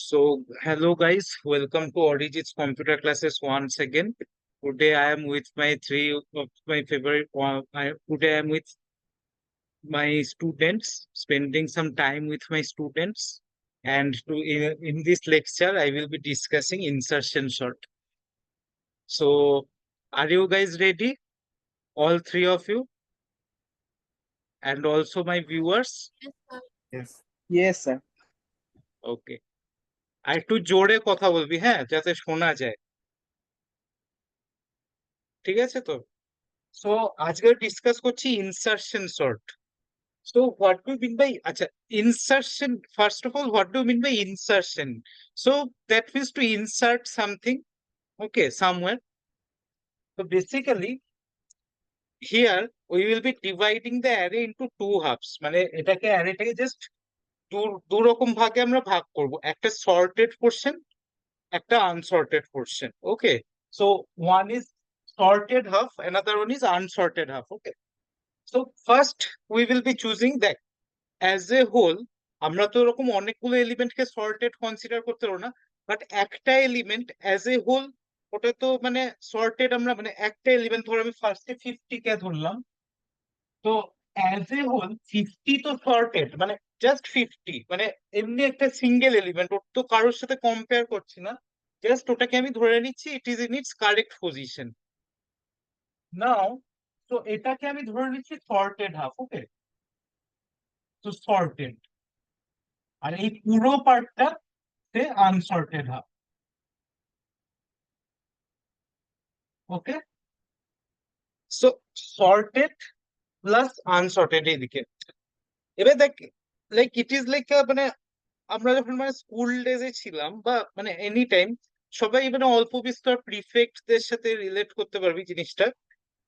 Hello guys, welcome to Origins Computer Classes once again. Today I am with my three of my favorite. Today I am with my students, spending some time with my students, and in this lecture I will be discussing insertion sort. So, are you guys ready? All three of you, and also my viewers. Yes. Yes, sir. Okay. আর একটু জোরে কথা বলবি, হ্যাঁ, যাতে শোনা যায়। ঠিক আছে তো? সো আজকে ডিসকাস করছি insertion sort. So what do you mean by acha, insertion? First of all, what do you mean by insertion? So that means to insert something, okay, somewhere. So basically, here we will be dividing the array into two halves. মানে এটাকে অ্যারেটাকে just দু রকম ভাগে আমরা ভাগ করব, একটা sorted portion, একটা unsorted portion. Okay, so one is sorted half, another one is unsorted half. Okay, so first we will be choosing that as a whole আমরা তো এরকম অনেকগুলো এলিমেন্টকে সর্টেড কনসিডার করতে পারবো না, বাট একটা এলিমেন্ট অ্যাজ এ হোল ওটা তো মানে সর্টেড আমরা মানে একটা এলিমেন্ট ধরো আমি ফার্স্টে 50 কে ধরলাম, তো অ্যাজ এ হোল 50 তো সর্টেড মানে জাস্ট 50 মানে এমনি একটা সিঙ্গেল এলিমেন্ট, ওর তো কারোর সাথে কম্পেয়ার করছি না, জাস্ট ওটাকে আমি ধরে নিচ্ছি it is in it's correct position. Now তো এটাকে আমি ধরে নিচ্ছি সর্টেড হাফ। ওকে, তো সর্টেড, আর এই পুরো পার্টটা আনসর্টেড হাফ। ওকে, সো সর্টেড প্লাস আনসর্টেড এইদিকে। এবার দেখ, লাইক ইট ইজ লাইক মানে আমরা যখন মানে স্কুল ডেজে ছিলাম বা মানে এনি টাইম, সবাই মানে অল্প বিস্তর প্রিফেক্টদের সাথে রিলেট করতে পারবি জিনিসটা।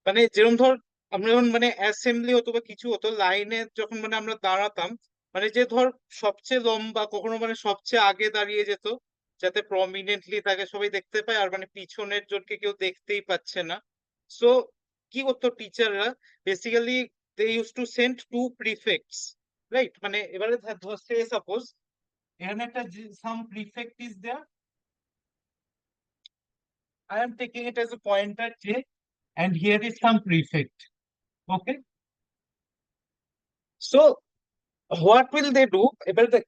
মানে যেরকম ধর আমরা যখন মানে অ্যাসেম্বলি হতো বা কিছু হতো, লাইনে যখন মানে আমরা দাঁড়াতাম, মানে যে ধর সবচেয়ে লম্বা কখনো মানে সবচেয়ে আগে দাঁড়িয়ে যেত, যাতে প্রমিনেন্টলি তাকে সবাই দেখতে পায়, আর মানে পিছনের জনকে কেউ দেখতেই পাচ্ছে না। সো কি করতো টিচাররা, basically they use to send to prefects, right? মানে এবারে সে সাপোজ এখানে একটা some prefect is there, I am taking it as a pointer j, and here is some prefect. Okay, so what will they do? এবার দেখ,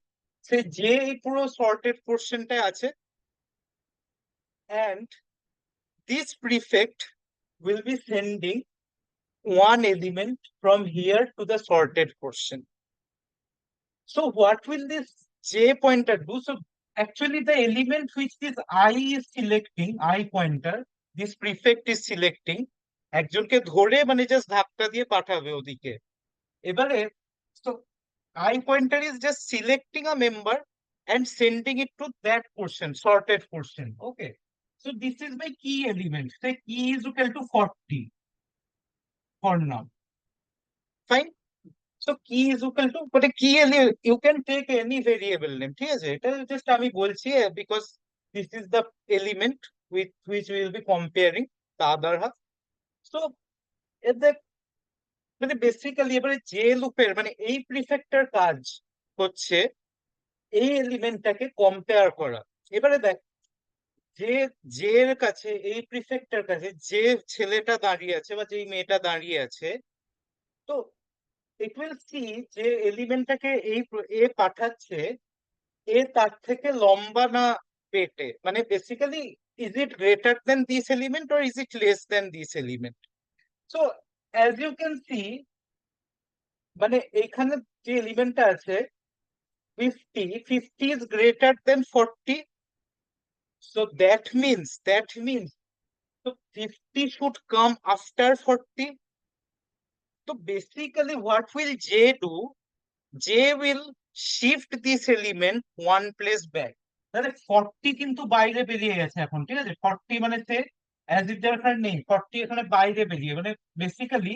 সে যে এই পুরো সর্টেড পোর্শনটা আছে, and this prefect will be sending one element from here to the sorted portion. So what will this j pointer do? So actually the element which this I is selecting, I pointer, this prefect is selecting, একজনকে ধরে মানে just ধাক্কা দিয়ে পাঠাবে ওদিকে। এবারে so I pointer is just selecting a member and sending it to that portion, sorted portion. Okay, so this is my key element. Say key is equal to 40 for now. Fine. So key is equal to, but a key you can take any variable name. ঠিক আছে, এটা just আমি বলছি because this is the element with which we will be comparing the other half. So মানে basically এবারে যে লুপের মানে এই প্রিফেক্টের কাজ হচ্ছে এই এলিমেন্টটাকে কম্পেয়ার করা। এবারে দেখ, যে যে এর কাছে এই প্রিফেক্টের কাছে যে ছেলেটা দাঁড়িয়ে আছে বা যে মেয়েটা দাঁড়িয়ে আছে, তো ইট উইল সি যে এলিমেন্টটাকে এ পাঠাচ্ছে, এ তার থেকে লম্বা না পেটে, মানে basically is it greater than this element or is it less than this element. So as you can see, মানে এখানে যে এলিমেন্টটা আছে 50 is greater than 40. So that means so 50 should come after 40. So basically what will J do? J will shift this element one place back. তাহলে 40 কিন্তু বাইরে বেরিয়ে গেছে এখন, ঠিক আছে? 40 মানে সে অ্যাজ ইট এখানে নেই, 40 এখানে বাইরে বেরিয়ে, মানে বেসিক্যালি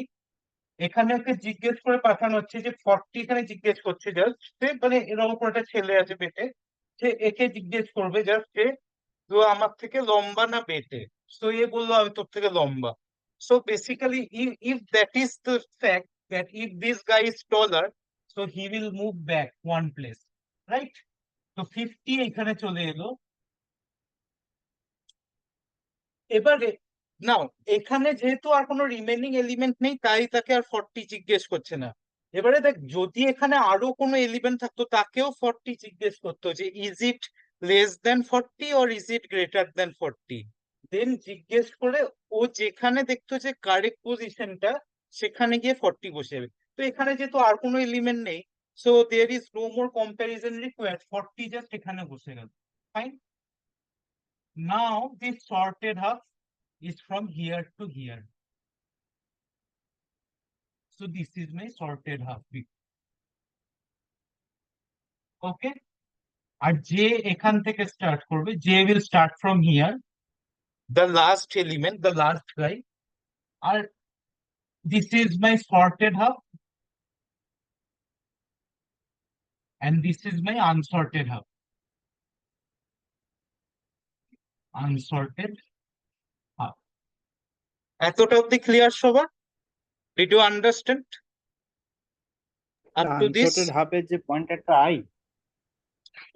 এখানে ওকে জিজ্ঞেস করে পাঠানো হচ্ছে যে 40 এখানে জিজ্ঞেস করছে জাস্ট মানে এরকম করে একটা ছেলে আছে পেটে, সে একে জিজ্ঞেস করবে জাস্ট যে তো আমার থেকে লম্বা না বেটে। সো এ বললো আমি তোর থেকে লম্বা। So basically if that is the fact that if this guy is taller, so he will move back one place, right? তো তো 50 এখানে চলে এলো। এবারে নাও এখানে যেহেতু আর কোনো রিমেনিং এলিমেন্ট নেই, তাই তাকে আর 40 জিজ্ঞেস করছে না। এবারে দেখ, যদি এখানে আরো কোনো এলিমেন্ট থাকতো তাকেও 40 জিজ্ঞেস করতো, যে is it less then 40 or is it greater দেন 40। দেন জিজ্ঞেস করে ও যেখানে দেখতো যে কারেক্ট পজিশনটা, সেখানে গিয়ে 40 বসে যাবে। তো এখানে যেহেতু আর কোনো এলিমেন্ট নেই, so there is no more comparison required, 40 just এখানে বসে গেল। Fine. Now this sorted half is from here to here. So this is my sorted half. Okay. আর যে এখান থেকে স্টার্ট করবে, যে will start from here, the last element, the last guy. R this is my sorted half and this is my unsorted half. Unsorted half. এতটা অব্দি clear সবার? Did you understand up to this? Unsorted হাফের যে পয়েন্টারটা I,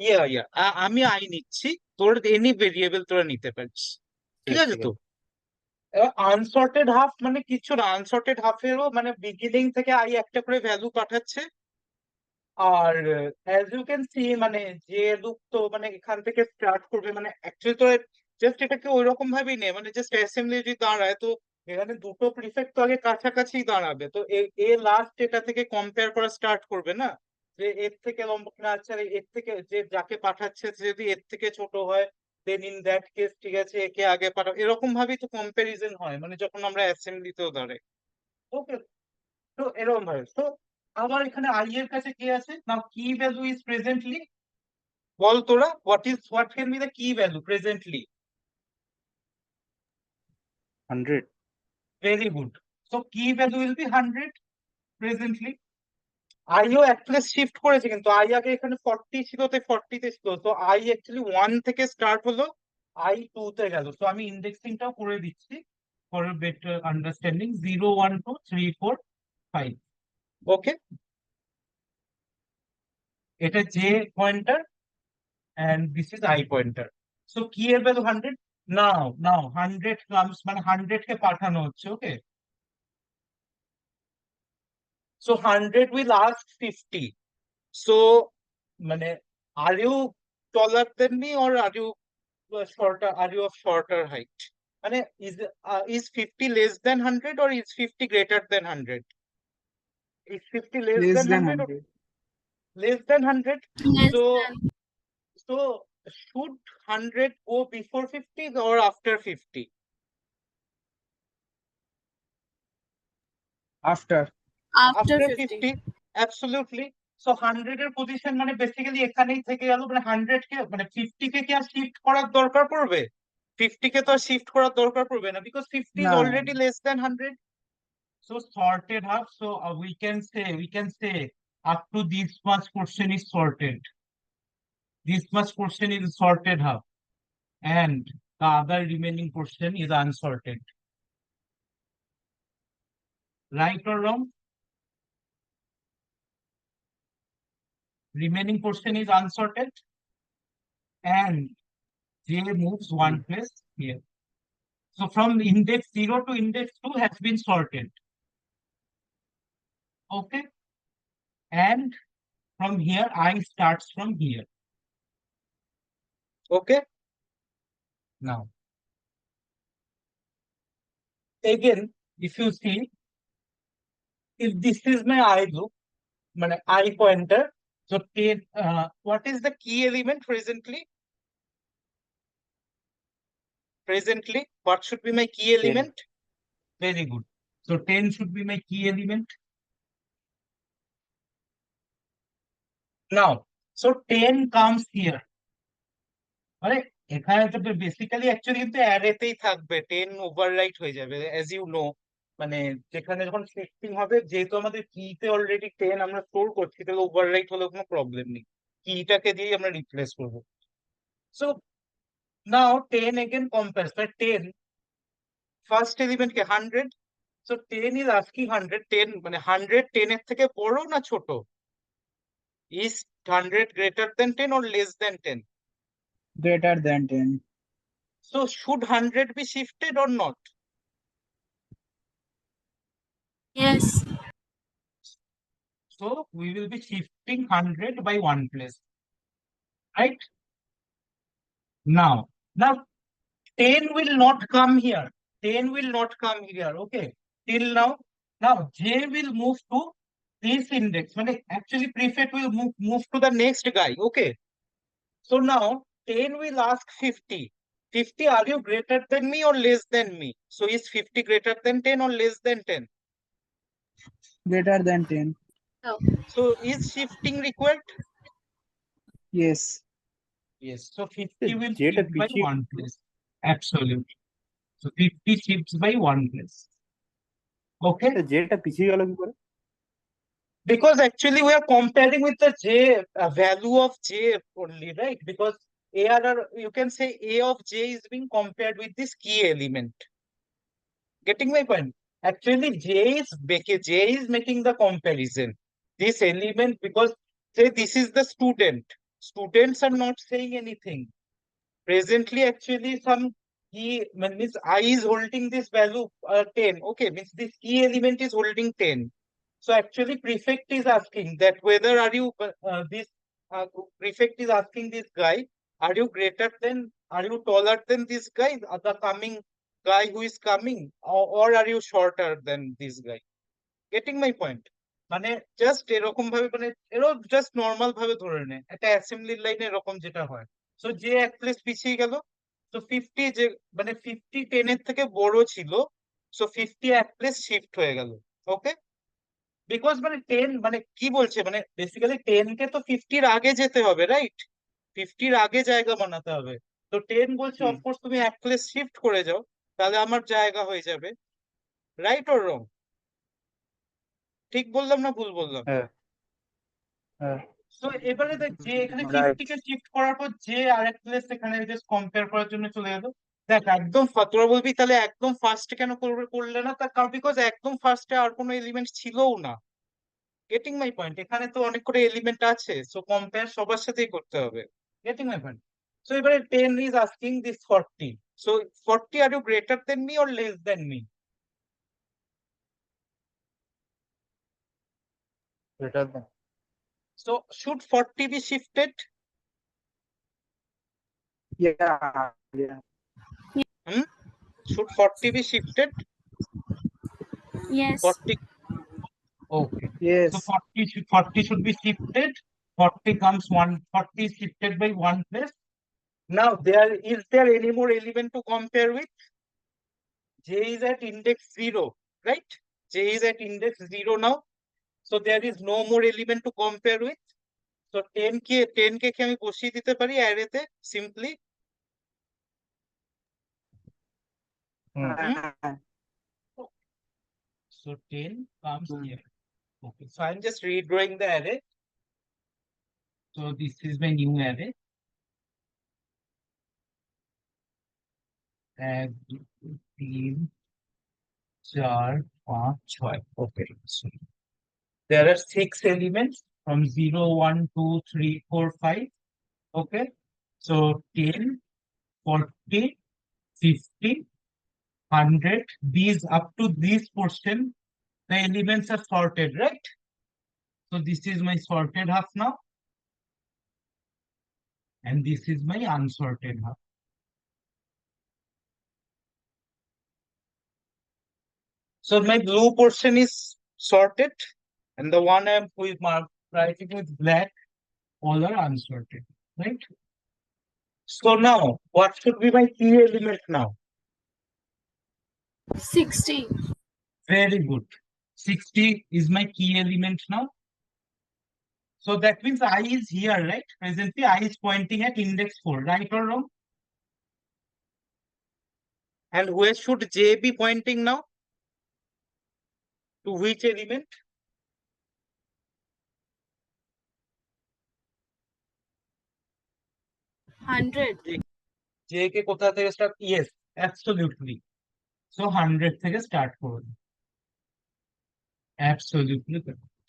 ইয়া আমি I নিচ্ছি, তোর any variable তোরা নিতে পারিস, ঠিক আছে তো? আনসর্টেড হাফ মানে কিছু না, আনসর্টেড হাফেরও মানে বিগিনিং থেকে আই একটা করে ভ্যালু পাঠাচ্ছে। আর অ্যাজ ইউ ক্যান সি, মানে যে লুপ তো মানে এখান থেকে স্টার্ট করবে, মানে অ্যাকচুয়ালি তো জাস্ট এটাকে ওই রকম ভাবেই নেই, মানে জাস্ট অ্যাসেম্বলি যদি দাঁড়ায়, তো এখানে দুটো প্রিফেক্ট তো আগে কাছাকাছি দাঁড়াবে, তো এ লাস্ট এটা থেকে কম্পেয়ার করা স্টার্ট করবে না, যে এর থেকে লম্বা কিনা, আচ্ছা এর থেকে যে যাকে পাঠাচ্ছে সে যদি এর থেকে ছোট হয়, দেন ইন দ্যাট কেস ঠিক আছে একে আগে পাঠাও, এরকম ভাবেই তো কম্প্যারিজন হয়, মানে যখন আমরা অ্যাসেম্বলিতেও দাঁড়াই। ওকে, তো এরকম ভাবে তো আমার এখানে আই এর কাছে কি আছে না, কি ভ্যালু ইজ প্রেজেন্টলি, বল তোরা, হোয়াট ক্যান বি দ্য কি value presently? 100। Very good. So কি ভ্যালু উইল বি 100 প্রেজেন্টলি। আইও এক প্লেস শিফট করেছে, কিন্তু আই আগে এখানে 40 ছিল, তাই 40 তে ছিল, তো আই অ্যাকচুয়ালি 1 থেকে স্টার্ট হলো, আই 2 তে গেল। তো আমি ইন্ডেক্সিংটাও করে দিচ্ছি ফর বেটার আন্ডারস্ট্যান্ডিং, 0 1 2 3 4 5। ওকে, এটা J pointer and this is I pointer. So key এর value 100. Now 100 comes, মানে 100 কে পাঠানো হচ্ছে। Okay, so 100 will ask 50. So মানে are you taller than me or are you shorter, are you of shorter height? মানে is 50 less than 100 or is 50 greater than 100? Is 50 less less than than 100 or 100। less than 100? Less So than. so should 100 go before 50 or after 50? After. After After 50. 50, absolutely. So 100 এর position মানে basically এখানেই থেকে গেল, মানে 100 কে মানে 50 কে কি আর shift করার দরকার পড়বে? 50 কে তো আর শিফট করার দরকার পড়বে না, বিকজ 50 is না, already less than 100. So sorted half, so we can say up to this much portion is sorted, this much portion is sorted half, and the other remaining portion is unsorted. Right or wrong? Remaining portion is unsorted and J moves one place here. So from index 0 to index 2 has been sorted. Okay. And from here, I starts from here. Okay. Now, again, if you see, if this is my I loop, my I pointer, so what is the key element presently? Presently, what should be my key 10। element? Very good. So 10 should be my key element. Now, so 10 comes here. মানে এখানে তো basically actually কিন্তু অ্যারেতেই থাকবে, 10 overwrite হয়ে যাবে as you know. মানে যেখানে যখন শিফটিং হবে, যেহেতু আমাদের কিতে অলরেডি 10 আমরা স্টোর করছি, তাহলে ওভাররাইট হলে কোনো প্রবলেম নেই, কিটাকে দিয়ে আমরা রিপ্লেস করবো। সো নাও 10 এগেন কম্পেয়ার, মানে 10 first element K 100, so 10 is asking 100, 10 মানে 100 10 এর থেকে বড় না ছোট? Is 100 greater than 10 or less than 10? Greater than 10. So should 100 be shifted or not? Yes. So we will be shifting 100 by one place, right? Now 10 will not come here. 10 will not come here. Okay. Till now. Now J will move to this index. Actually prefect will move to the next guy. Okay. So now 10 will ask 50. 50, are you greater than me or less than me? So is 50 greater than 10 or less than 10? Greater than 10. No. So is shifting required? Yes. Yes. So 50 will যেটা shift by পিছিয়ে one place. Absolutely. So 50 shifts by one place. Okay. যেটা পিছিয়ে গেল কি করে? Because actually we are comparing with the J value of J only, right? Because ARR, you can say A of J is being compared with this key element. Getting my point? Actually, J is making the comparison. This element, because say this is the student. Students are not saying anything. Presently, actually, some key means I is holding this value 10. Okay, means this key element is holding 10. So actually, prefect is asking that whether are you this prefect is asking this guy, are you greater than, are you taller than this guy, the coming guy who is coming, or are you shorter than this guy? Getting my point? মানে just এরকম ভাবে এরকম just normal ভাবে ধরে নে একটা assembly লাইনে এরকম যেটা হয়। সো যে এক প্লেস পিছিয়ে গেল, তো 50 যে 50 10 এর থেকে বড় ছিল, সো 50 এক প্লেস শিফট হয়ে গেল। ওকে, বিকজ 10 কি বলছে, বেসিক্যালি 10 কে তো 50 আগে যেতে হবে, রাইট? 50 আগে জায়গা বানাতে হবে। তো 10 বলছে অফকোর্স তুমি এক প্লেস শিফট করে যাও, তাহলে আমার জায়গা হয়ে যাবে। রাইট অর রং? ঠিক বললাম না ভুল বললাম? হ্যাঁ হ্যাঁ তো এবারে দেখ যে এখানে রাইট 50 কে শিফট করার পর যে আরেক প্লেস এখানে জাস্ট কম্পেয়ার করার জন্য চলে গেল। দেখ একদম তোরা বলবি তাহলে একদম ফার্স্ট কেন করলে না, তার কারণ বিকজ একদম ফার্স্টে আর কোনো এলিমেন্ট ছিলও না। Getting my point? এখানে তো অনেক করে এলিমেন্ট আছে, সো কম্পেয়ার সবার সাথেই করতে হবে। Getting my point? সো এবারে 10 is asking this 40, so 40 are you greater than me or less than me? greater than. So should 40 be shifted? Yeah, yeah. Should 40 be shifted? Yes. 40. Okay. Yes. So 40 should be shifted. 40 comes 40 is shifted by one place. Now is there any more element to compare with? J is at index 0, right? J is at index 0 now. So there is no more element to compare with. So 10 কে আমি বসিয়ে দিতে পারি অ্যারেতে simply. So 10 comes here. Okay. So I'm just redrawing the array. So this is my new array. এক দুই তিন চার পাঁচ ছয়। Okay, so there are 6 elements from 0 1 2 3 4 5. Okay, so 10 40 50 100, these up to this portion the elements are sorted, right? So this is my sorted half now, and this is my unsorted half. So my blue portion is sorted, and the one I'm with writing with black, all are unsorted, right? So now, what should be my key element now? 60. Very good. 60 is my key element now. So that means I is here, right? Presently, I is pointing at index 4, right or wrong? And where should J be pointing now? To which element? Hundred. J কে কোথা থেকে start? Yes, absolutely. So 100 থেকে start করুন. Absolutely correct.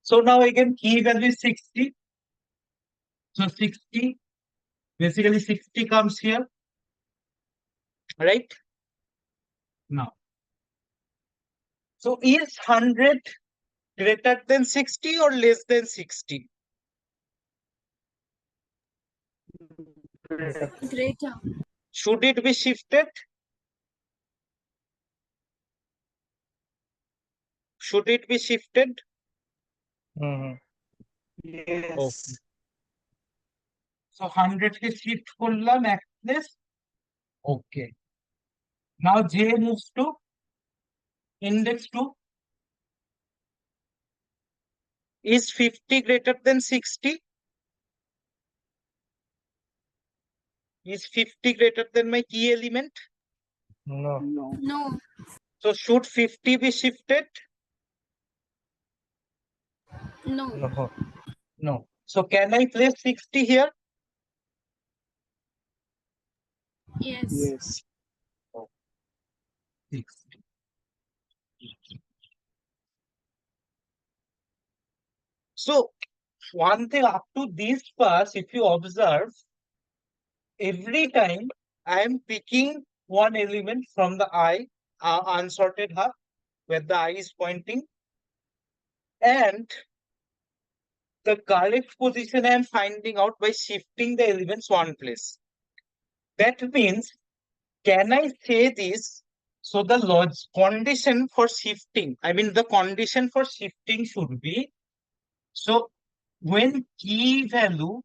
So now again key value is 60. So 60, basically 60 comes here, right? Now, so is 100 greater than 60 or less than 60? Greater. Greater. Should it be shifted? Should it be shifted? Mm-hmm. Okay. Yes. So 100 K shift করলাম এক place. Okay. Now J moves to index 2. Is 50 greater than 60? Is 50 greater than my key element? No. No. So should 50 be shifted? No. No. No. So can I place 60 here? Yes. Yes. 60. So one thing up to this pass, if you observe, every time I am picking one element from the eye, unsorted half, where the eye is pointing, and the correct position I am finding out by shifting the elements one place. That means, can I say this? So the condition for shifting, I mean the condition for shifting should be, so when key value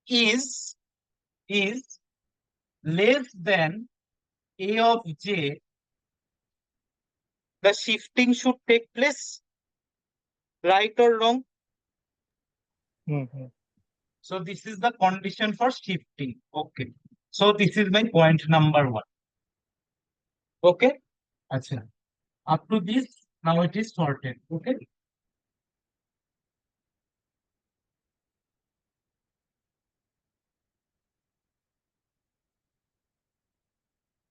is less than A of J, the shifting should take place, right or wrong? Mm-hmm. So this is the condition for shifting. Okay. So this is my point number 1. Okay. Achha. Up to this, now it is sorted. Okay.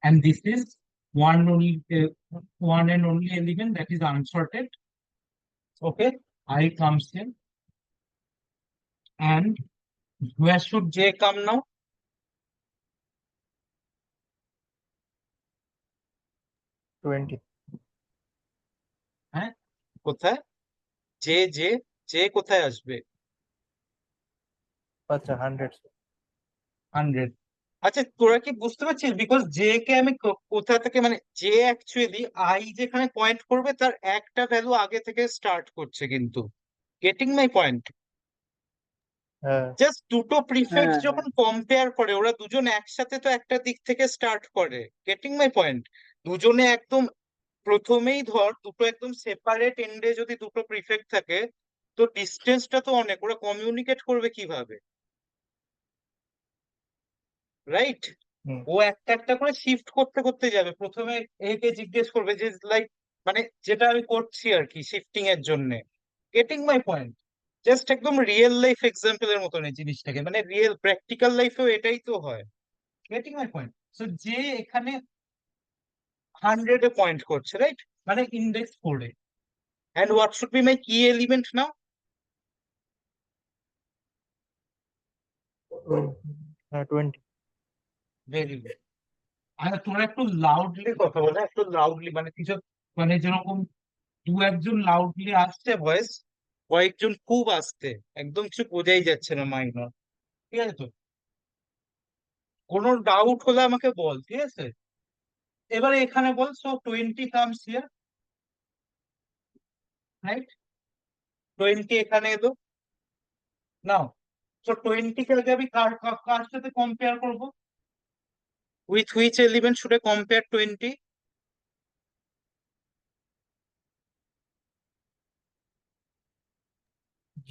And this is one and only element that is unsorted. Okay. I comes in. And where should J come now? 20. হ্যাঁ কোথায় J J J কোথায় আসবে আচ্ছা 100. 100 আচ্ছা তোরা কি বুঝতে পারছিস বিকজ জে কে আমি কোথা থেকে মানে জে অ্যাকচুয়ালি আই যেখানে পয়েন্ট করবে তার একটা ভ্যালু আগে থেকে স্টার্ট করছে কিন্তু গেটিং মাই পয়েন্ট হ্যাঁ। জাস্ট দুটো প্রিফিক্স হ্যাঁ, যখন কম্পেয়ার করে ওরা দুজন একসাথে তো একটা দিক থেকে স্টার্ট করে গেটিং মাই পয়েন্ট দুজনে একদম প্রথমেই ধর দুটো একদম সেপারেট এন্ডে যদি দুটো প্রিফেক্ট থাকে তো ডিস্টেন্সটা তো অনেক ওরা কমিউনিকেট করবে কিভাবে রাইট হুম। ও একটা একটা করে শিফট করতে করতে যাবে প্রথমে একে জিজ্ঞেস করবে যে লাইক মানে যেটা আমি করছি আর কি শিফটিং এর জন্য গেটিং মাই পয়েন্ট জাস্ট একদম রিয়েল লাইফ এক্সাম্পলের মতন এই জিনিসটাকে মানে রিয়েল প্র্যাকটিক্যাল লাইফেও এটাই তো হয় গেটিং মাই পয়েন্ট সো যে এখানে 100 এ পয়েন্ট করছে রাইট মানে index 4 A and what should be my key element now? 20. Very good. আর তোরা একটু লাউডলি কথা বলে একটু লাউডলি মানে কিছু মানে যেরকম দু একজন লাউডলি আসছে ভয়েস কয়েকজন খুব আসতে একদম কিছু বোঝাই যাচ্ছে না মাইনর ঠিক আছে তো কোনো ডাউট হলে আমাকে বল ঠিক আছে এবারে এখানে বল সো 20 কামস হিয়ার রাইট 20 এখানে এলো নাও সো 20 কে আগে আমি কার সাথে কম্পেয়ার করবো with which element should I compare 20?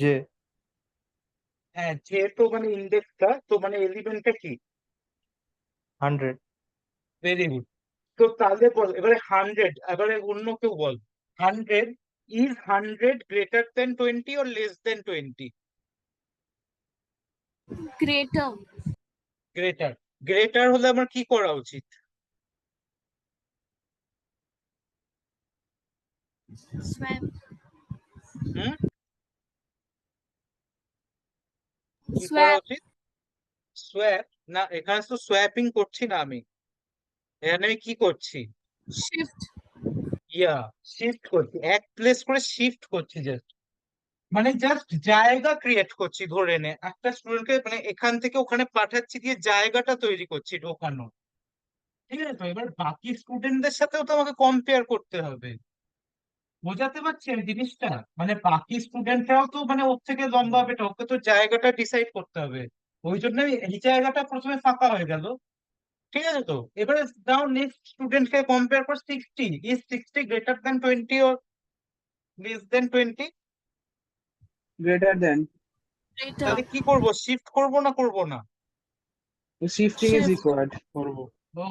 যে হ্যাঁ যেহেতু মানে ইন্ডেক্সটা তো মানে এলিমেন্টটা কি 100. ভেরি গুড তো তাহলে বল এবারে 100 এবারে অন্য কেউ বল 100 is 100 greater than 20 or less than 20? Greater. Greater greater হলে আমার কি করা উচিত Swap. হুম কি করা Swap. উচিত? সোয়াপ না, এখানে তো সোয়াপিং করছি না আমি, এখানে আমি কি করছি? Shift. ইয়া, শিফট করছি, এক প্লেস করে শিফট করছি জাস্ট, মানে জাস্ট জায়গা ক্রিয়েট করছি, ধরে নে একটা স্টুডেন্টকে মানে এখান থেকে ওখানে পাঠাচ্ছি, দিয়ে জায়গাটা তৈরি করছি ঢোকানো। ঠিক আছে, তো এবার বাকি স্টুডেন্টদের সাথেও তো আমাকে কম্পেয়ার করতে হবে। বোঝাতে পারছি আমি জিনিসটা? মানে বাকি স্টুডেন্টরাও তো মানে ওর থেকে লম্বা হবে, ওকে তো জায়গাটা ডিসাইড করতে হবে। ওই জন্য এই জায়গাটা প্রথমে ফাঁকা হয়ে গেল। ঠিক আছে, তো এবারে নাও নেক্সট স্টুডেন্টকে কম্পেয়ার কর, 60, is 60 greater than 20 or less than 20? greater than. Greater. তাহলে কি করব, শিফট করব না করব না? The shifting is Shift. required. করবো।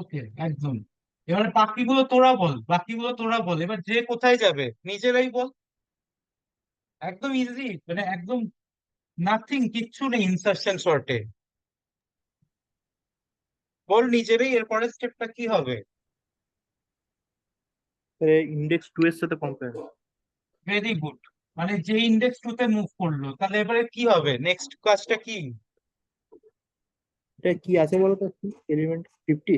ওকে, একদম। এবারে বাকিগুলো তোরা বল, এবার যে কোথায় যাবে নিজেরাই বল। একদম ইজি, মানে একদম নাথিং, কিচ্ছু নেই ইনসার্শন শর্টে। বল নিজেরাই, এরপরের স্টেপটা কি হবে? ইন্ডেক্স 2 এর সাথে কম্পেয়ার। ভেরি গুড, মানে যে ইন্ডেক্স টু তে মুভ করলো, তাহলে এবারে কি হবে, নেক্সট কাজটা কি? এটা কি আছে বলো তো, কি এলিমেন্ট 50?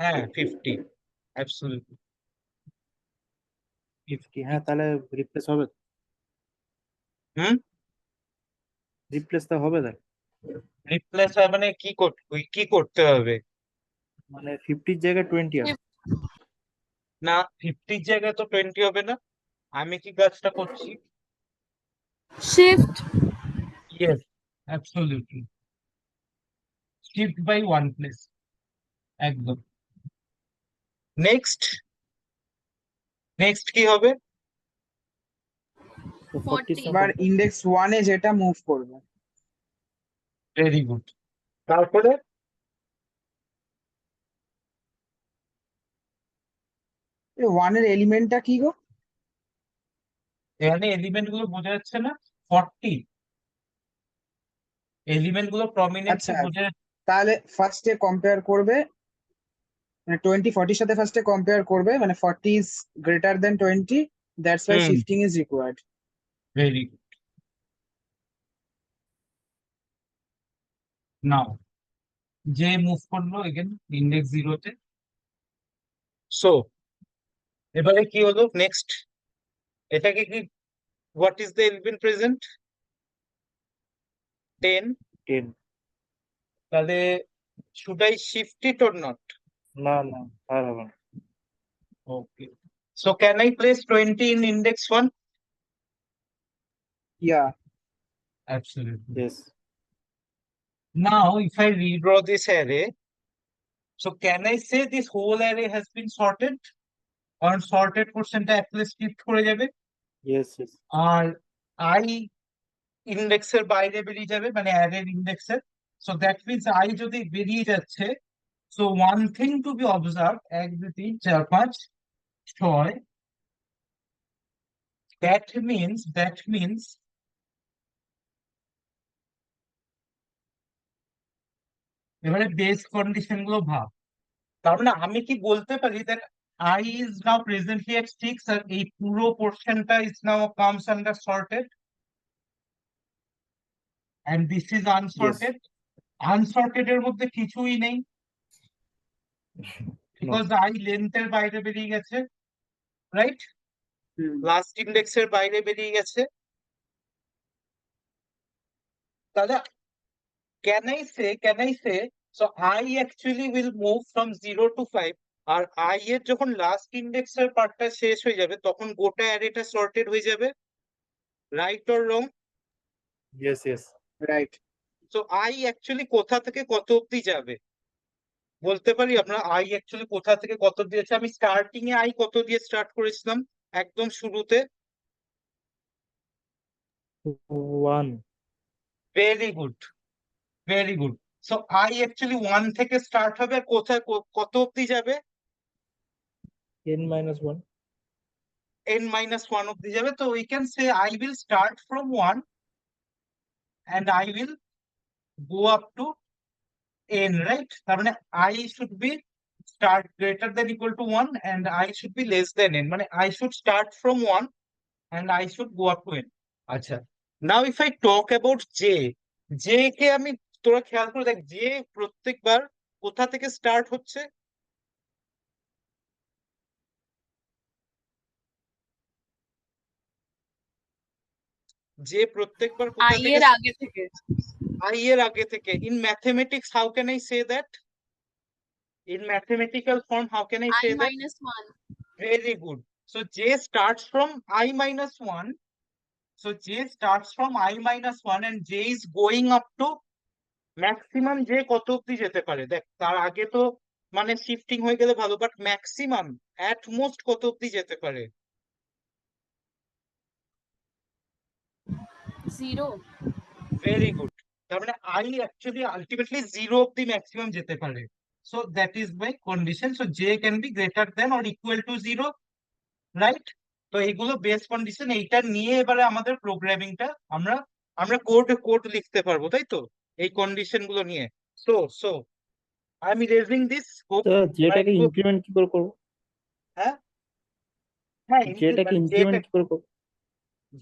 হ্যাঁ, 50, অ্যাবসলিউটলি। 50, হ্যাঁ, তাহলে রিপ্লেস হবে। হুম, রিপ্লেস তো হবে তাহলে। রিপ্লেস মানে কি করতে হবে? মানে 50 জায়গায় 20 হবে। Shift. না, 50 জায়গায় তো 20 হবে না। আমি কি কাজটা করছি? Shift. Yes, absolutely, shift by one place, একদম। নেক্সট নেক্সট কি হবে? তো 40 40 এবার index 1 এ যেটা মুভ করবে। Very good. তারপরে এই 1 এর এলিমেন্টটা কি গো? এখানে এলিমেন্ট গুলো বোঝা যাচ্ছে না? 40 এলিমেন্ট গুলো প্রমিনেন্টলি আচ্ছা, বোঝা যাচ্ছে। তাহলে ফার্স্টে কম্পেয়ার করবে, মানে 20 40 সাথে ফার্স্টে কম্পেয়ার করবে, মানে 40 is greater than 20, that's why hmm, shifting is required. Very good. Now যে মুভ করলো এগেন ইন্ডেক্স 0 তে। সো এবারে কি হলো নেক্সট? এটাকে কি, what is the element present? 10। 10। তাহলে should I shift it or not? না না, আর হবে না। Okay, so can I place 20 in index 1? Yeah, Absolutely. Yes. Now, if I redraw this array, so can I say this whole array has been sorted? কারণ sorted portionটা এক place shift করে যাবে, Yes, yes. R I ইন্ডেক্সের বাইরে বেরিয়ে যাবে, মানে অ্যারের ইন্ডেক্সের। So that means I যদি বেরিয়ে যাচ্ছে, so one thing to B observe, 1 2 3 4 5 6, that means এবারে বেস কন্ডিশন গুলো ভাব। তার মানে আমি কি বলতে পারি that I is now presently at 6 আর এই পুরো পোর্শনটা is now comes under sorted and this is unsorted? Unsorted এর মধ্যে কিছুই নেই, because I length এর বাইরে বেরিয়ে গেছে, রাইট? লাস্ট ইন্ডেক্সের বাইরে বেরিয়ে গেছে। তাহলে can I say so I actually will move from 0 to 5, R I এর যখন লাস্ট ইন্ডেক্সের পার্টটা শেষ হয়ে যাবে তখন গোটা অ্যারেটা সর্টেড হয়ে যাবে, right or wrong? Yes, yes. right. So I actually কোথা থেকে কত অব্দি যাবে বলতে পারি আমরা? I অ্যাকচুয়ালি কোথা থেকে কত দিয়েছে? আমি স্টার্টিং এ I কত দিয়ে স্টার্ট করেছিলাম একদম শুরুতে? 1. Very good, very good. So I actually 1 থেকে স্টার্ট হবে, আর কোথায় কত অব্দি যাবে? n minus 1. n-1 অব্দি যাবে। তো we can say I will start from 1 and I will go up to n, right? তার মানে I should be start greater than equal to 1 and I should be less than n, মানে I should start from 1 and I should go up to n. আচ্ছা, now if I talk about j, J K আমি, তোরা খেয়াল করে দেখ, যে প্রত্যেকবার কোথা থেকে স্টার্ট হচ্ছে? যে প্রত্যেকবার কোথা I থেকে, এর আগে থেকে। আই এর আগে থেকে। In mathematics how can I say that? In mathematical form, how can I I say that? minus 1. Very good. So J starts from I minus 1. So J starts from I minus 1 and J is going up to maximum J কত অব্দি যেতে পারে? দেখ, তার আগে তো মানে shifting হয়ে গেলে ভালো, বাট ম্যাক্সিমাম অ্যাট মোস্ট কত অব্দি যেতে পারে? 0. Very good. তার মানে আই অ্যাকচুয়ালি আলটিমেটলি 0 অব্দি ম্যাক্সিমাম যেতে পারে। So that is my condition. So J can be greater than or equal to 0, right? তো এইগুলো বেস কন্ডিশন, এইটা নিয়ে এবারে আমাদের প্রোগ্রামিংটা আমরা আমরা কোড কোড লিখতে পারবো, তাই তো, এই কন্ডিশন গুলো নিয়ে। So so I am raising this hope. তো যেটাকে ইনক্রিমেন্ট কি করে করবো? হ্যাঁ হ্যাঁ, যেটাকে ইনক্রিমেন্ট কি করে করবো?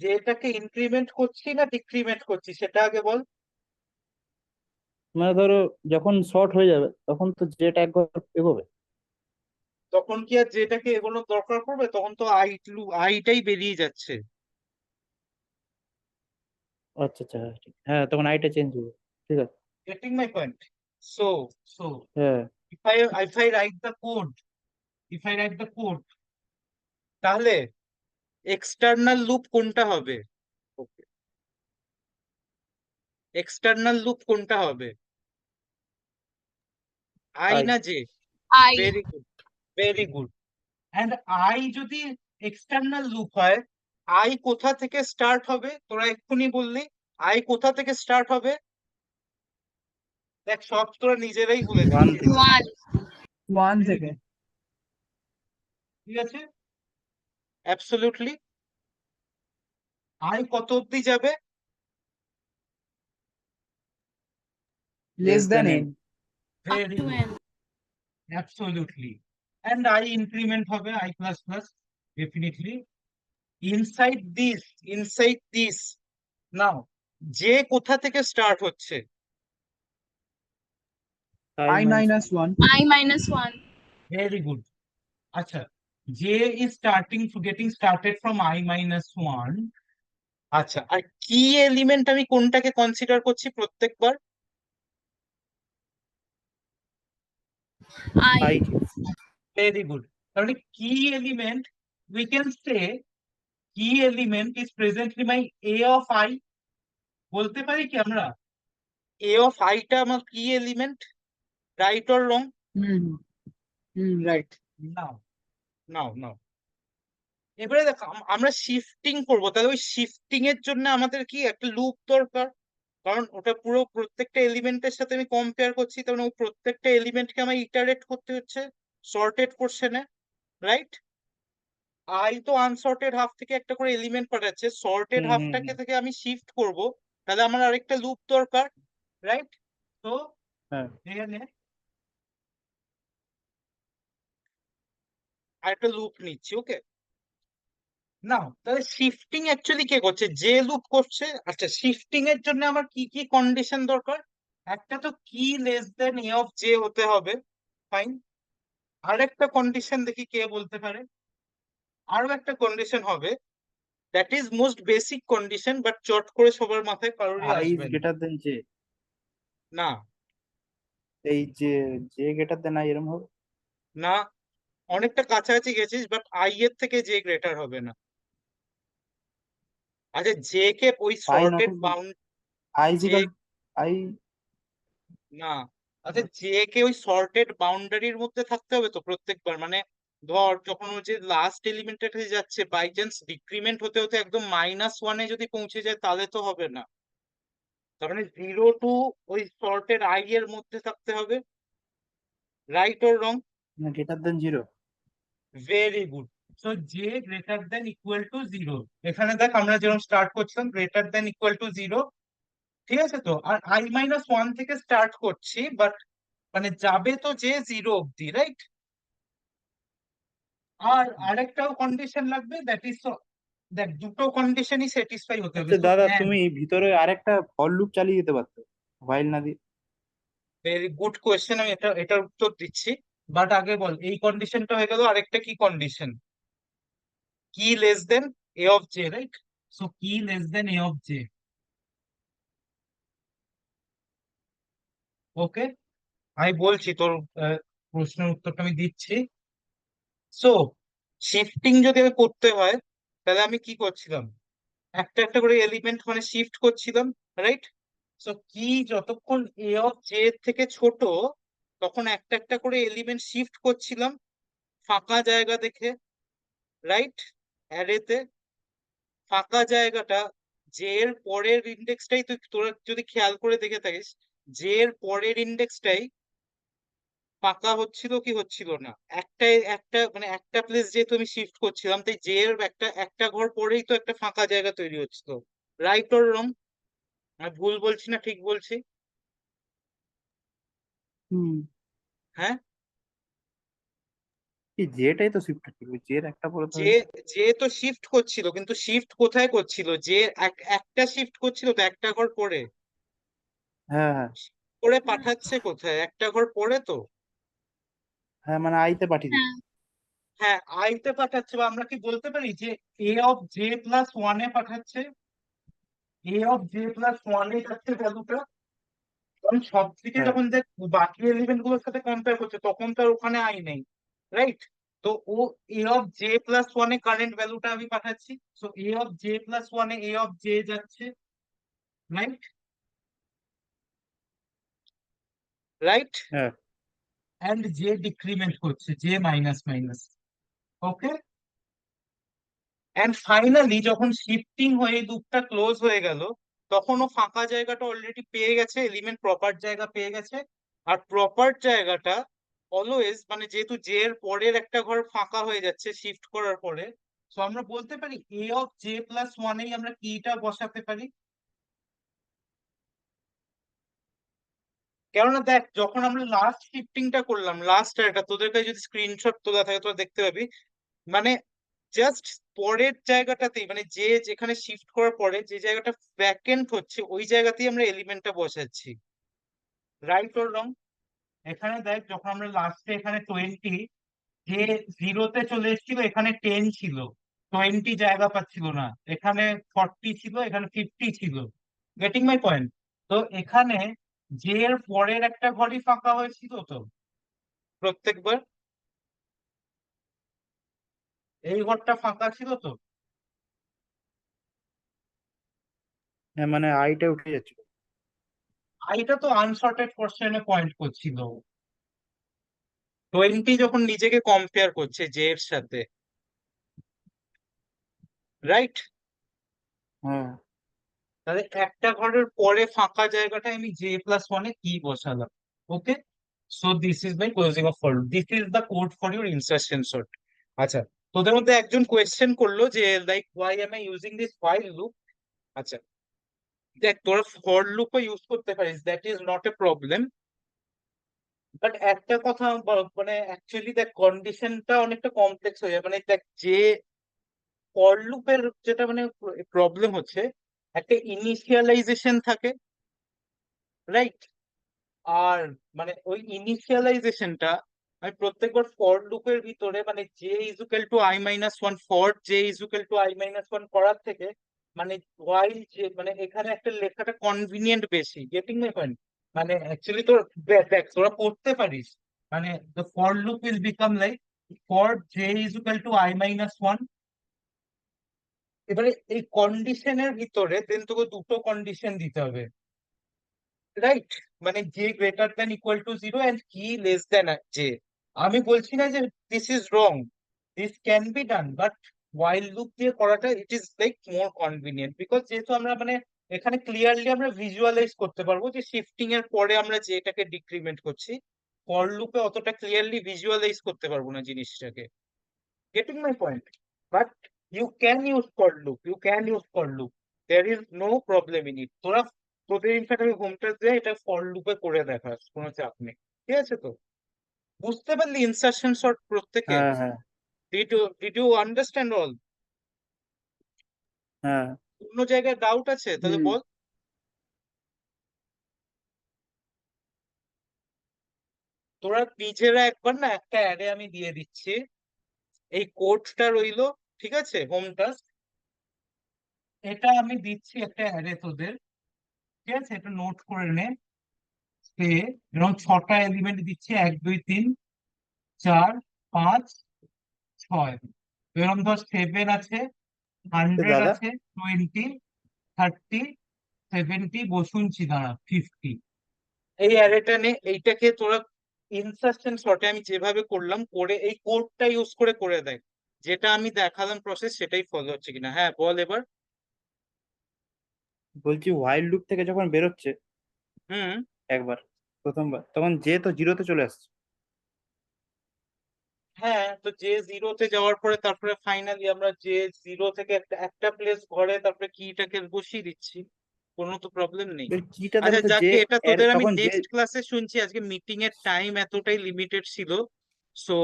যেটাকে ইনক্রিমেন্ট করছি না ডিক্রিমেন্ট করছি সেটা আগে বল। মানে ধরো যখন শর্ট হয়ে যাবে তখন তো যেটা একবার এগোবে। তখন কি আর যেটাকে এগোনোর দরকার পড়বে? তখন তো আইটাই বেরিয়ে যাচ্ছে। আচ্ছা আচ্ছা, হ্যাঁ ঠিক, হ্যাঁ তখন আইটা চেঞ্জ হবে। ঠিক আছে। Getting my point? So so হ্যাঁ if I write the code, if I write the code, তাহলে এক্সটার্নাল লুপ কোনটা হবে? এক্সটার্নাল লুপ কোনটা হবে? আই আই না J? I. Very good, very good. And I যদি এক্সটার্নাল লুপ হয়, I কোথা থেকে স্টার্ট হবে? তোরা এক্ষুনি বললি আই কোথা থেকে স্টার্ট হবে। দেখ, সব তোরা নিজেরাই বলে 1 দিচ্ছিস। থেকে। 1. 1 থেকে। ঠিক আছে, অ্যাবসলিউটলি। আই কত অব্দি যাবে? Less than n। Up very to good, n. Absolutely. And I increment হবে I plus plus, definitely. Inside this now, যে কোথা থেকে স্টার্ট হচ্ছে? I minus 1। I minus 1. Very good. আচ্ছা, J is getting started from I minus 1। আচ্ছা, আর কি element আমি কোনটাকে কনসিডার করছি প্রত্যেকবার? I. I very good. তাহলে কি এলিমেন্ট, উই ক্যান সে কি element is presently my A of I. বলতে পারি কি আমরা এ অফ আইটা আমার কি element? Right or wrong? Hmm hmm right. Now now now, এবারে দেখো আমরা শিফটিং করব, তাহলে ওই শিফটিং এর জন্য আমাদের কি একটা লুপ দরকার। কারণ ওটা পুরো প্রত্যেকটা এলিমেন্টের সাথে আমি কম্পেয়ার করছি, তার মানে ওই প্রত্যেকটা এলিমেন্টকে আমার ইটারেট করতে হচ্ছে সর্টেড পোর্শনে, রাইট? আই তো আনসর্টেড হাফ থেকে একটা করে এলিমেন্ট পাঠাচ্ছে, সর্টেড হুম হুম হাফটাকে হুম। থেকে আমি শিফট করব, তাহলে আমার আরেকটা লুপ দরকার, রাইট? তো হ্যাঁ এখানে আরেকটা লুপ নিচ্ছি, ওকে? না, তাহলে শিফটিং অ্যাকচুয়ালি কে করছে? যে লুপ করছে। আচ্ছা, শিফটিং এর জন্য আমার কি কি কন্ডিশন দরকার? একটা তো কি less than A of J হতে হবে, ফাইন। আরেকটা কন্ডিশন দেখি কে বলতে পারে। আরো একটা কন্ডিশন হবে, that is most basic condition, but চট করে সবার মাথায় কারোরই আই ইজ আসবে না। গ্রেটার দেন জে। না এই যে জে গ্রেটার দেন আই এরকম হবে। না, অনেকটা কাছাকাছি গেছিস, বাট আই এর থেকে জে গ্রেটার হবে না। আচ্ছা, জে কে ওই I not sorted bound, I J, equal I. না, আচ্ছা জে কে ওই সর্টেড বাউন্ডারির মধ্যে থাকতে হবে তো প্রত্যেকবার। মানে ধর যখন ও যে লাস্ট এলিমেন্টের কাছে যাচ্ছে, বাই চান্স ডিক্রিমেন্ট হতে হতে একদম -1-এ যদি পৌঁছে যায়, তাহলে তো হবে না। তার মানে 0 টু ওই সর্টেড আই এর মধ্যে থাকতে হবে, রাইট অর রং? না greater than 0। Very good. So J greater than equal to 0। এখানে দেখ আমরা যেরকম স্টার্ট করছিলাম গ্রেটার দেন ইকুয়াল টু 0, ঠিক আছে তো? আর I-1 থেকে স্টার্ট করছি, বাট মানে যাবে তো যে 0 অব্দি, রাইট? আর আরেকটাও কন্ডিশন লাগবে, দ্যাট ইজ দেখ দুটো কন্ডিশনই স্যাটিসফাই হতে হবে। আচ্ছা সো দাদা, তুমি ভিতরে আরেকটা ফর লুপ চালিয়ে যেতে পারতো, হোয়াইল না দিয়ে। ভেরি গুড কোয়েশ্চেন, আমি এটার উত্তর দিচ্ছি। বাট আগে বল, এই কন্ডিশনটা হয়ে গেল, আরেকটা কি কন্ডিশন? কি less than A of J, right? So কি less than A of J. Okay, আমি বলছি তোর প্রশ্নের উত্তরটা আমি দিচ্ছি। সো শিফটিং যদি আমি করতে হয়, তাহলে আমি কি করছিলাম? একটা একটা করে এলিমেন্ট মানে শিফট করছিলাম, রাইট? সো কি যতক্ষণ এ অফ জে থেকে ছোট, তখন একটা একটা করে এলিমেন্ট শিফট করছিলাম ফাঁকা জায়গা দেখে, রাইট? অ্যারেতে ফাঁকা জায়গাটা, জে এর পরের ইন্ডেক্সটাই, তুই তোরা যদি খেয়াল করে দেখে থাকিস, জে এর পরের ইন্ডেক্সটাই ফাঁকা হচ্ছিল কি হচ্ছিল না। একটাই একটা মানে একটা প্লেস যেহেতু আমি শিফট করছিলাম, তাই জে এর একটা একটা ঘর পরেই তো একটা ফাঁকা জায়গা তৈরি হচ্ছিল, রাইট অর রং? আমি ভুল বলছি না ঠিক বলছি? হুম। হ্যাঁ, কি জেটাই তো শিফট ছিল, জের একটা পরে তো যে যে তো শিফট করছিল, কিন্তু শিফট কোথায় করছিল? যে একটা শিফট করছিল তো একটা ঘর পরে, হ্যাঁ হ্যাঁ করে পাঠাচ্ছে কোথায়? একটা ঘর পরে তো। হ্যাঁ, মানে আইতে পাঠিয়ে দিত। হ্যাঁ হ্যাঁ, আইতে পাঠাচ্ছে, বা আমরা কি বলতে পারি যে এ অফ জে প্লাস ওয়ানে পাঠাচ্ছে, এ অফ জে প্লাস ওয়ানে যাচ্ছে ভ্যালুটা। কারণ সব থেকে হ্যাঁ যখন দেখ বাকি এলিমেন্ট গুলোর সাথে কম্পেয়ার করছে, তখন তো আর ওখানে আই নেই, রাইট? তো ও এ অফ জে প্লাস ওয়ানে কারেন্ট ভ্যালুটা আমি পাঠাচ্ছি। So A of J plus ওয়ানে এ অফ জে যাচ্ছে, রাইট? রাইট, হ্যাঁ অ্যান্ড জে ডিক্রিমেন্ট করছে, J minus minus. Okay, and finally যখন শিফটিং হয়ে লুপটা ক্লোজ হয়ে গেল, তখন ও ফাঁকা জায়গাটা অলরেডি পেয়ে গেছে, এলিমেন্ট প্রপার জায়গা পেয়ে গেছে। আর প্রপার জায়গাটা অলওয়েজ, মানে যেহেতু জে এর পরের একটা ঘর ফাঁকা হয়ে যাচ্ছে শিফট করার পরে, তো আমরা বলতে পারি এ অফ জে প্লাস ওয়ানেই আমরা কিটা বসাতে পারি। কেননা দেখ, যখন আমরা লাস্ট শিফটিংটা করলাম, লাস্ট এটা তোদের কাছে যদি স্ক্রিনশট তোলা থাকে তোরা দেখতে পাবি, মানে জাস্ট পরের জায়গাটাতেই, মানে যে যেখানে শিফট করার পরে যে জায়গাটা ভ্যাকেন্ট হচ্ছে, ওই জায়গাতেই আমরা এলিমেন্টটা বসাচ্ছি, রাইট ওর রং? এখানে দেখ, যখন আমরা লাস্টে এখানে 20, যে জিরোতে চলে এসেছিল, এখানে 10 ছিল, 20 জায়গা পাচ্ছিল না, এখানে 40 ছিল, এখানে 50 ছিল। Getting my point? তো এখানে যে এর পরের একটা ঘরই ফাঁকা হয়েছিল তো প্রত্যেকবার, এই ঘরটা ফাঁকা ছিল তো। হ্যাঁ, মানে আইটা উঠে যাচ্ছিল। এটা তো আনসর্টেড কোশ্চেনে পয়েন্ট করছিল, 20 যখন নিজেকে কম্পেয়ার করছে জে এর সাথে, রাইট? হ্যাঁ তাহলে একটা ঘরের পরে ফাঁকা জায়গাটা আমি জে প্লাস ওয়ানে কি বসালাম। Okay, so this is my closing of for, this is the code for your insertion sort. আচ্ছা, তোদের মধ্যে একজন কোয়েশ্চেন করলো যে like why am I using this while loop. আচ্ছা, দেখ তোরা ফর লুপও ইউজ করতে পারিস, that is not a problem. But একটা কথা মানে অ্যাকচুয়ালি দেখ, কন্ডিশনটা অনেকটা কমপ্লেক্স হয়ে যায়। মানে দেখ, যে ফর লুপের যেটা মানে প্রবলেম হচ্ছে, একটা ইনিশিয়ালাইজেশন থাকে, রাইট? আর মানে ওই ইনিশিয়ালাইজেশনটা আমি প্রত্যেকবার ফর লুপের ভিতরে, মানে J equal to I minus one, for J equal to I minus one করার থেকে, মানে ওয়াইল যে মানে এখানে একটা লেখাটা কনভিনিয়েন্ট বেশি। Getting my point? মানে অ্যাকচুয়ালি তোর দেখ দেখ, তোরা পড়তে পারিস, মানে the for loop will become like for J equal to I minus one. এবারে এই কন্ডিশনের ভিতরে দেন তোকে দুটো কন্ডিশন দিতে হবে, রাইট? মানে J greater than equal to zero and কি লেস দ্যান জে। আমি বলছি না যে this is wrong, this can be done, but while loop দিয়ে করাটা it is like more convenient, because যেহেতু আমরা মানে এখানে ক্লিয়ারলি আমরা ভিজুয়ালাইজ করতে পারবো যে শিফটিং এর পরে আমরা যেটাকে ডিক্রিমেন্ট করছি। ফর লুপে অতটা ক্লিয়ারলি ভিজুয়ালাইজ করতে পারবো না জিনিসটাকে। Getting my point? But you can use for loop, you can use for loop, there is no problem in it. তোরা তোদের ইনফ্যাক্ট আমি হোম টেস্ট দিয়ে এটা ফর লুপে করে দেখাস, কোনো চাপ নেই। ঠিক আছে তো? বুঝতে পারলি ইনসার্শন সর্ট প্রত্যেকে? হ্যাঁ হ্যাঁ ডিড ইউ আন্ডারস্ট্যান্ড অল? হ্যাঁ, কোনো জায়গায় ডাউট আছে তাহলে হুম। বল। তোরা নিজেরা একবার না একটা অ্যারে আমি দিয়ে দিচ্ছি, এই কোডটা রইলো, ঠিক আছে, হোম টাস্ক, এটা আমি দিচ্ছি একটা অ্যারে তোদের, ঠিক আছে, এটা নোট করে নে। সে এরকম 6টা এলিমেন্ট দিচ্ছে, 1 2 3 4 5 6, এরকম ধর 7 আছে, তো 100 দাদা আছে, 20 30 70, বসুনছি দাঁড়া, 50। এই অ্যারেটা নে, এইটাকে তোরা ইনসার্শন শর্টে আমি যেভাবে করলাম করে এই কোডটা ইউজ করে করে দেখ, যেটা আমি দেখালাম প্রসেস সেটাই ফলো হচ্ছে কিনা। হ্যাঁ বল এবার। বলছি হোয়াইল লুপ থেকে যখন বেরোচ্ছে হুম। একবার, প্রথমবার, তখন যে তো জিরোতে চলে আসছে। হ্যাঁ, তো যে জিরোতে যাওয়ার পরে তারপরে ফাইনালি আমরা যে জিরো থেকে একটা একটা প্লেস ঘরে তারপরে কিটাকে বসিয়ে দিচ্ছি, কোনো তো প্রবলেম নেই। এর কিটা তাহলে আচ্ছা তো যে যাকে, এটা তোদের আমি তখন যে নেক্সট ক্লাসে শুনছি, আজকে মিটিং এর টাইম এতটাই লিমিটেড ছিল। So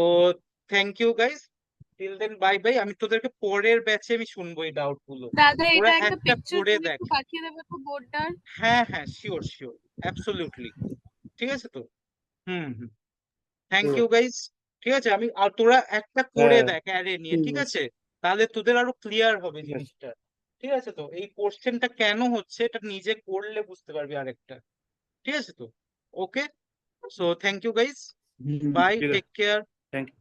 thank you guys, till then bye bye. আমি তোদেরকে পরের ব্যাচে আমি শুনবো এই ডাউট গুলো, দাদা ওরা এটা একটা একটা পিকচার করে তুলে দেখ। একটু পাঠিয়ে দেবে তো বোর্ডটার। হ্যাঁ হ্যাঁ, শিওর শিওর, অ্যাবসলিউটলি, ঠিক আছে তো। হুম হুম, থ্যাংক তো- ইউ গাইস। ঠিক আছে, আমি আর তোরা একটা করে হ্যাঁ, দেখ অ্যারে নিয়ে, ঠিক ঠিক আছে, আছে, তাহলে তোদের আরো ক্লিয়ার হবে ঠিক আছে। জিনিসটা। ঠিক আছে তো, এই কোশ্চেনটা কেন হচ্ছে এটা নিজে করলে বুঝতে পারবি আরেকটা, ঠিক আছে তো। Okay, so thank you guys, hmm, bye, ঠিক টেক আছে, কেয়ার। Thank you.